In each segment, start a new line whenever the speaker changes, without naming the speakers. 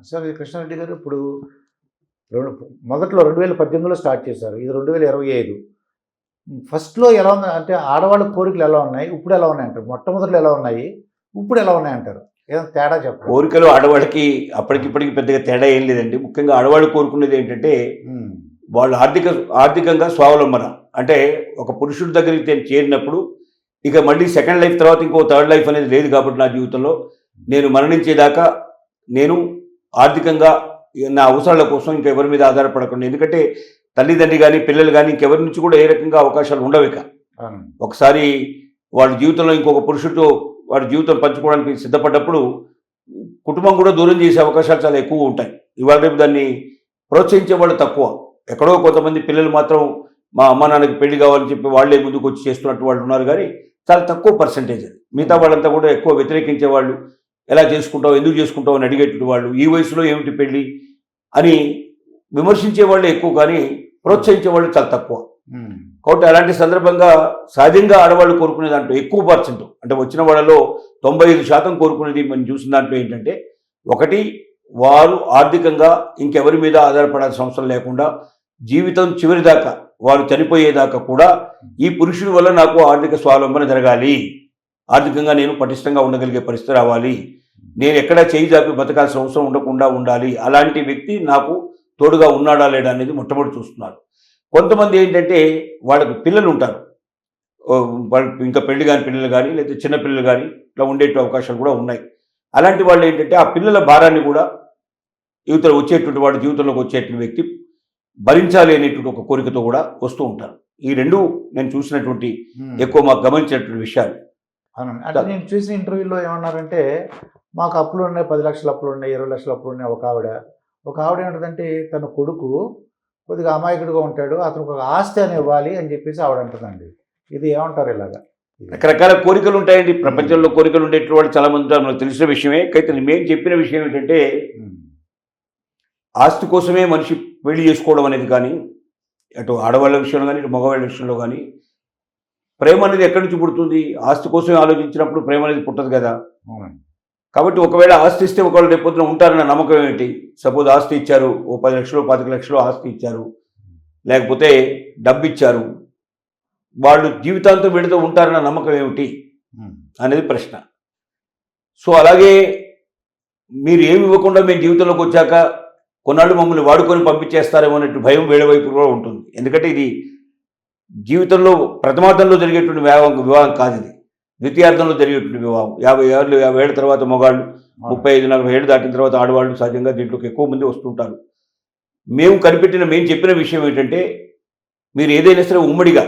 Sir ఇది కృష్ణారెడ్డి గారు ఇప్పుడు రెండు మొదట్లో 2018లో స్టార్ట్ చేశారు. ఇది 2025. ఫస్ట్‌లో ఎలా ఉంది అంటే ఆడవాళ్ళ కోరికలు ఎలా ఉన్నాయి? ఇప్పుడు ఎలా ఉన్నాయంటారు? మొట్టమొదట్లో ఎలా ఉన్నాయి? ఇప్పుడు ఎలా ఉన్నాయంటారు? ఏదైనా తేడా చెప్పండి.
కోరికలు ఆడవాళ్ళకి అప్పటికిప్పటికి పెద్దగా తేడా ఏం లేదండి. ముఖ్యంగా ఆడవాళ్ళు కోరుకునేది ఏంటంటే వాళ్ళు ఆర్థికంగా స్వావలంబన. అంటే ఒక పురుషుడి దగ్గరికి నేను చేరినప్పుడు ఇక మళ్ళీ సెకండ్ లైఫ్ తర్వాత ఇంకో థర్డ్ లైఫ్ అనేది లేదు కాబట్టి నా జీవితంలో నేను మరణించేదాకా నేను ఆర్థికంగా నా అవసరాల కోసం ఇంకా ఎవరి మీద ఆధారపడకుండా, ఎందుకంటే తల్లిదండ్రి కానీ పిల్లలు కానీ ఇంకెవరి నుంచి కూడా ఏ రకంగా అవకాశాలు ఉండవు. ఇక ఒకసారి వాళ్ళ జీవితంలో ఇంకొక పురుషుడితో వాడి జీవితం పంచుకోవడానికి సిద్ధపడ్డప్పుడు కుటుంబం కూడా దూరం చేసే అవకాశాలు చాలా ఎక్కువ ఉంటాయి. ఇవాళ రేపు దాన్ని ప్రోత్సహించే వాళ్ళు తక్కువ. ఎక్కడో కొంతమంది పిల్లలు మాత్రం మా అమ్మ నాన్నకి పెళ్లి కావాలని చెప్పి వాళ్ళే ముందుకు వచ్చి చేస్తున్నట్టు వాళ్ళు ఉన్నారు, కానీ చాలా తక్కువ పర్సంటేజ్ అది. మిగతా వాళ్ళంతా కూడా ఎక్కువ వ్యతిరేకించే వాళ్ళు, ఎలా చేసుకుంటావు, ఎందుకు చేసుకుంటావు అని అడిగేటువంటి వాళ్ళు, ఈ వయసులో ఏమిటి పెళ్ళి అని విమర్శించే వాళ్ళు ఎక్కువ, కానీ ప్రోత్సహించే వాళ్ళు చాలా తక్కువ. కాబట్టి అలాంటి సందర్భంగా సహజంగా ఆడవాళ్ళు కోరుకునే దాంట్లో ఎక్కువ పర్సెంట్, అంటే వచ్చిన వాళ్ళలో 95% కోరుకునేది మనం చూసిన దాంట్లో ఏంటంటే, ఒకటి వారు ఆర్థికంగా ఇంకెవరి మీద ఆధారపడాల్సిన అవసరం లేకుండా జీవితం చివరి దాకా వారు చనిపోయేదాకా కూడా ఈ పురుషుడి వల్ల నాకు ఆర్థిక స్వావలంబన జరగాలి, ఆర్థికంగా నేను పటిష్టంగా ఉండగలిగే పరిస్థితి రావాలి, నేను ఎక్కడా చేయి జాపి బతకాల్సిన అవసరం ఉండకుండా ఉండాలి, అలాంటి వ్యక్తి నాకు తోడుగా ఉన్నాడా లేడా అనేది మొట్టమొదటి చూస్తున్నారు. కొంతమంది ఏంటంటే వాళ్ళకి పిల్లలు ఉంటారు, వాళ్ళు ఇంకా పెళ్లి కాని పిల్లలు కానీ లేదా చిన్నపిల్లలు కానీ ఇట్లా ఉండే అవకాశాలు కూడా ఉన్నాయి. అలాంటి వాళ్ళు ఏంటంటే ఆ పిల్లల భారాన్ని కూడా యువతలో వచ్చేటువంటి వాడు జీవితంలోకి వచ్చేటువంటి వ్యక్తి భరించాలి అనేటువంటి ఒక కోరికతో కూడా వస్తూ ఉంటారు. ఈ రెండు నేను చూసినటువంటి ఎక్కువ మాకు గమనించినటువంటి విషయాలు.
అవునండి. అంటే నేను చూసిన ఇంటర్వ్యూలో ఏమన్నారంటే, మాకు అప్పులు ఉన్నాయి, 10 లక్షల అప్పులు ఉన్నాయి, 20 లక్షల అప్పులు ఉన్నాయి. ఒక ఆవిడ ఏంటంటే తన కొడుకు కొద్దిగా అమాయకుడిగా ఉంటాడు, అతనికి ఒక ఆస్తి అని ఇవ్వాలి అని చెప్పేసి ఆవిడ అంటుందండి. ఇది ఏమంటారు? ఇలాగా
రకరకాల కోరికలు ఉంటాయండి ప్రపంచంలో. కోరికలు ఉండేటువంటి వాళ్ళు చాలా మంది ఉంటారు, మనకు తెలిసిన విషయమే. అయితే మేము చెప్పిన విషయం ఏంటంటే, ఆస్తి కోసమే మనిషి పెళ్లి చేసుకోవడం అనేది కానీ, అటు ఆడవాళ్ళ విషయంలో కానీ ఇటు మగవాళ్ళ విషయంలో కానీ, ప్రేమ అనేది ఎక్కడి నుంచి పుడుతుంది? ఆస్తి కోసమే ఆలోచించినప్పుడు ప్రేమ అనేది పుట్టదు కదా. కాబట్టి ఒకవేళ ఆస్తి ఇస్తే ఒకవేళ రేపు పొద్దున ఉంటారన్న నమ్మకం ఏంటి? సపోజ్ ఆస్తి ఇచ్చారు, ఓ 10 లక్షలు 25 లక్షలు ఆస్తి ఇచ్చారు, లేకపోతే డబ్బు ఇచ్చారు, వాళ్ళు జీవితాంతం వీడితో ఉంటారన్న నమ్మకం ఏమిటి అనేది ప్రశ్న. సో అలాగే మీరు ఏమి ఇవ్వకుండా మేము జీవితంలోకి వచ్చాక కొన్నాళ్ళు మమ్మల్ని వాడుకొని పంపించేస్తారేమో అన్నట్టు భయం వీళ్ళ వైపు కూడా ఉంటుంది. ఎందుకంటే ఇది జీవితంలో ప్రథమార్థంలో జరిగేటువంటి వివాహం కాదు, ఇది ద్వితీయార్థంలో జరిగేటువంటి వివాహం. 50 ఏళ్ళ తర్వాత మగాళ్ళు, 35-40 ఏళ్ళు దాటిన తర్వాత ఆడవాళ్ళు సహజంగా దీంట్లోకి ఎక్కువ మంది వస్తుంటారు. మేము చెప్పిన విషయం ఏంటంటే, మీరు ఏదైనా సరే ఉమ్మడిగా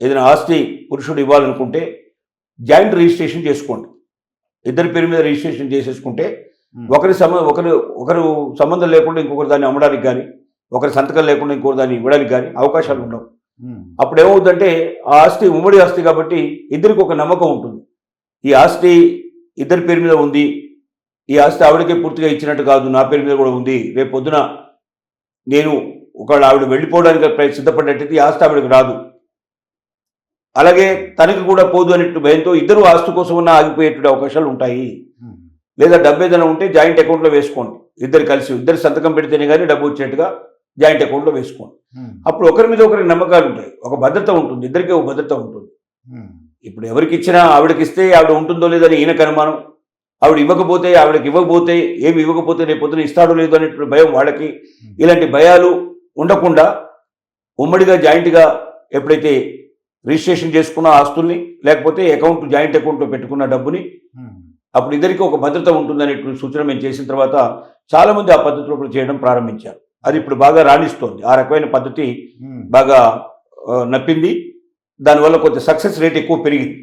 ఏదైనా ఆస్తి పురుషుడు ఇవ్వాలనుకుంటే జాయింట్ రిజిస్ట్రేషన్ చేసుకోండి. ఇద్దరి పేరు మీద రిజిస్ట్రేషన్ చేసేసుకుంటే ఒకరు సంబంధం లేకుండా ఇంకొకరు దాన్ని అమ్మడానికి కానీ, ఒకరి సంతకం లేకుండా ఇంకొకరు దాన్ని ఇవ్వడానికి కానీ అవకాశాలు ఉండవు. అప్పుడు ఏమవుతుందంటే, ఆ ఆస్తి ఉమ్మడి ఆస్తి కాబట్టి ఇద్దరికి ఒక నమ్మకం ఉంటుంది. ఈ ఆస్తి ఇద్దరి పేరు మీద ఉంది, ఈ ఆస్తి ఆవిడకే పూర్తిగా ఇచ్చినట్టు కాదు, నా పేరు మీద కూడా ఉంది. రేపు పొద్దున నేను ఒకవేళ ఆవిడ వెళ్ళిపోవడానికి సిద్ధపడ్డట్టయితే ఈ ఆస్తి ఆవిడకి రాదు, అలాగే తనకి కూడా పోదు అనేట్టు భయంతో ఇద్దరు ఆస్తి కోసం ఉన్న ఆగిపోయేటువంటి అవకాశాలు ఉంటాయి. లేదా డబ్బు ఏదైనా ఉంటే జాయింట్ అకౌంట్లో వేసుకోండి, ఇద్దరు కలిసి ఇద్దరు సంతకం పెడితేనే కానీ డబ్బు వచ్చేట్టుగా జాయింట్ అకౌంట్లో వేసుకోండి. అప్పుడు ఒకరి మీద ఒకరికి నమ్మకాలు ఉంటాయి, ఒక భద్రత ఉంటుంది, ఇద్దరికీ ఒక భద్రత ఉంటుంది. ఇప్పుడు ఎవరికి ఇచ్చినా ఆవిడకి ఇస్తే ఆవిడ ఉంటుందో లేదని ఈయనకు అనుమానం, ఆవిడ ఆవిడకి ఇవ్వకపోతే ఏమి ఇవ్వకపోతే రేపు పొద్దున ఇస్తాడో లేదో అనేటువంటి భయం వాళ్ళకి. ఇలాంటి భయాలు ఉండకుండా ఉమ్మడిగా జాయింట్గా ఎప్పుడైతే రిజిస్ట్రేషన్ చేసుకున్న ఆస్తుల్ని, లేకపోతే జాయింట్ అకౌంట్లో పెట్టుకున్న డబ్బుని, అప్పుడు ఇద్దరికి ఒక భద్రత ఉంటుందనేటువంటి సూచన మేము చేసిన తర్వాత చాలామంది ఆ పద్ధతిలో చేయడం ప్రారంభించారు. అది ఇప్పుడు బాగా రాణిస్తోంది. ఆ రకమైన పద్ధతి బాగా నప్పింది, దానివల్ల కొంచెం సక్సెస్ రేట్ ఎక్కువ పెరిగింది.